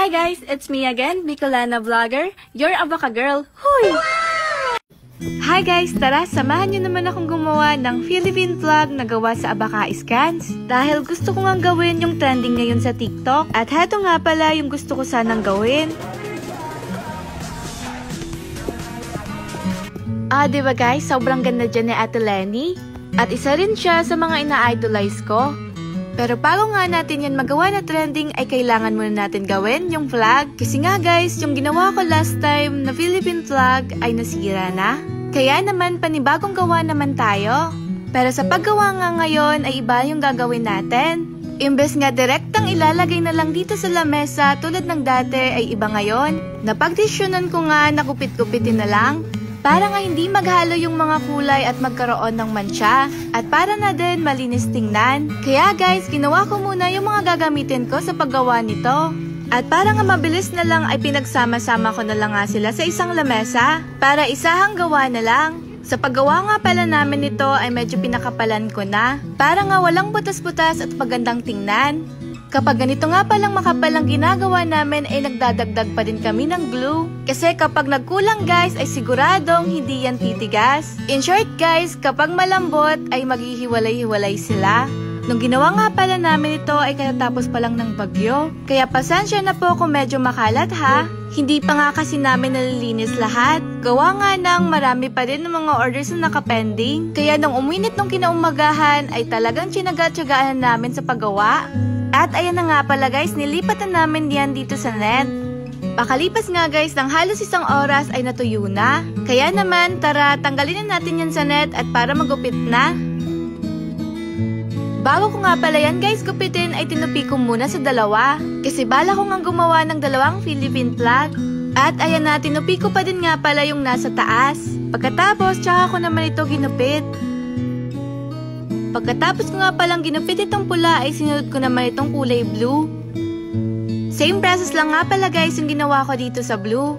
Hi guys, it's me again, Bicolana Vlogger, your Abaka Girl. Huy! Hi guys, tara, samahan nyo naman akong gumawa ng Philippine vlog na gawa sa Abaka Scans. Dahil gusto ko nga gawin yung trending ngayon sa TikTok. At heto nga pala yung gusto ko sanang gawin. Diba guys, sobrang ganda dyan ni Ate Lenny. At isa rin siya sa mga ina-idolize ko. Pero bago nga natin yan magawa na trending ay kailangan muna natin gawin yung vlog. Kasi nga guys, yung ginawa ko last time na Philippine vlog ay nasira na. Kaya naman panibagong gawa naman tayo. Pero sa paggawa nga ngayon ay iba yung gagawin natin. Imbes nga direktang ilalagay na lang dito sa lamesa tulad ng dati ay iba ngayon. Napagdesisyonan ko nga na kupit-kupitin na lang. Para nga hindi maghalo yung mga kulay at magkaroon ng mancha. At para na din malinis tingnan. Kaya guys, ginawa ko muna yung mga gagamitin ko sa paggawa nito. At para nga mabilis na lang ay pinagsama-sama ko na lang nga sila sa isang lamesa. Para isahang gawa na lang. Sa paggawa nga pala namin nito ay medyo pinakapalan ko na. Para nga walang butas-butas at magandang tingnan. Kapag ganito nga palang makapalang ginagawa namin ay nagdadagdag pa din kami ng glue. Kasi kapag nagkulang guys ay siguradong hindi yan titigas. In short guys, kapag malambot ay maghihiwalay-hiwalay sila. Nung ginawa nga pala namin ito ay katatapos pa lang ng bagyo. Kaya pasensya na po kung medyo makalat ha. Hindi pa nga kasi namin nalilinis lahat. Gawa nga nang marami pa rin ng mga orders na nakapending. Kaya nung uminit nung kinaumagahan ay talagang tinaga-tiyagahan namin sa paggawa. At ayan na nga pala guys, nilipat na namin yan dito sa net. Pakalipas nga guys ng halos isang oras ay natuyo na. Kaya naman tara, tanggalin na natin yan sa net at para magupit na. Bago ko nga pala yan guys gupitin ay tinupi ko muna sa dalawa. Kasi bala ko nga gumawa ng dalawang Philippine flag. At ayan na, tinupi ko pa din nga pala yung nasa taas. Pagkatapos, tsaka ko naman ito ginupit. Pagkatapos ko nga palang ginupit itong pula ay sinunod ko naman itong kulay blue. Same process lang nga pala guys yung ginawa ko dito sa blue.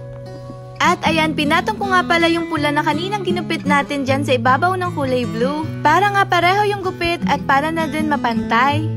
At ayan, pinatong ko nga pala yung pula na kaninang ginupit natin dyan sa ibabaw ng kulay blue. Para nga pareho yung gupit at para na din mapantay.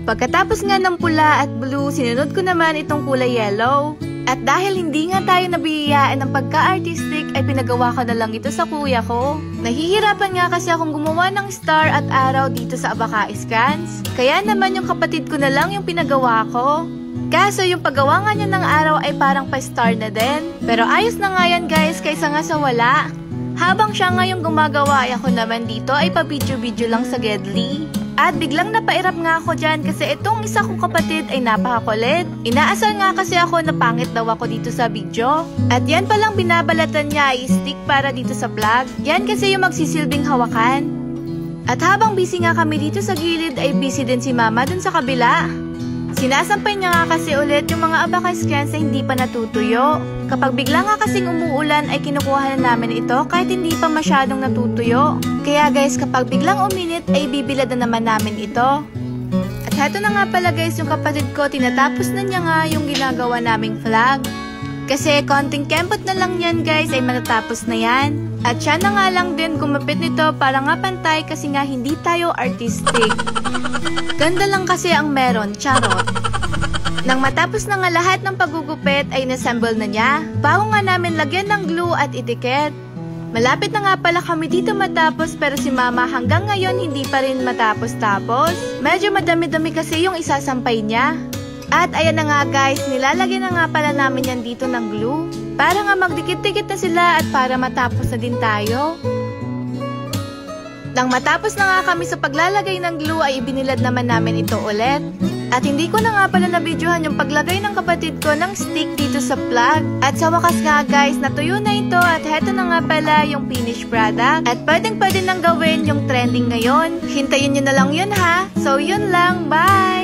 Pagkatapos nga ng pula at blue, sinunod ko naman itong kulay yellow. At dahil hindi nga tayo nabihiyaan ng pagka-artistic, ay pinagawa ko na lang ito sa kuya ko. Nahihirapan nga kasi akong gumawa ng star at araw dito sa Abaka Scans. Kaya naman yung kapatid ko na lang yung pinagawa ko. Kaso yung paggawa nga niya ng araw ay parang pa-star na din. Pero ayos na nga yan guys, kaysa nga sa wala. Habang siya nga yung gumagawa, ay ako naman dito ay pa-video-video lang sa Gedli. At biglang napairap nga ako dyan kasi itong isa kong kapatid ay napakakulit. Inaasal nga kasi ako na pangit daw ako dito sa video. At yan palang binabalatan niya ay stick para dito sa vlog. Yan kasi yung magsisilbing hawakan. At habang busy nga kami dito sa gilid ay busy din si mama dun sa kabila. Sinasampay niya nga kasi ulit yung mga Abaka Scans na hindi pa natutuyo. Kapag bigla nga kasing umuulan ay kinukuha na namin ito kahit hindi pa masyadong natutuyo. Kaya guys, kapag biglang uminit ay bibilad na naman namin ito. At heto na nga pala guys yung kapatid ko, tinatapos na niya nga yung ginagawa naming flag. Kasi konting kempot na lang yan guys ay matatapos na yan. At siya na nga lang din gumapit nito para nga pantay kasi nga hindi tayo artistic. Ganda lang kasi ang meron, charot. Nang matapos na nga lahat ng pagugupit ay nassemble na niya. Bago nga namin lagyan ng glue at etiket. Malapit na nga pala kami dito matapos pero si mama hanggang ngayon hindi pa rin matapos-tapos. Medyo madami-dami kasi yung isasampay niya. At ayan na nga guys, nilalagyan na nga pala namin yan dito ng glue. Para nga magdikit-dikit na sila at para matapos na din tayo. Nang matapos na nga kami sa paglalagay ng glue ay ibinilad naman namin ito ulit. At hindi ko na nga pala na-videohan yung paglagay ng kapatid ko ng stick dito sa plug. At sa wakas nga guys, natuyo na ito at heto na nga pala yung finished product. At pwedeng nang gawin yung trending ngayon. Hintayin nyo na lang yun ha. So yun lang, bye!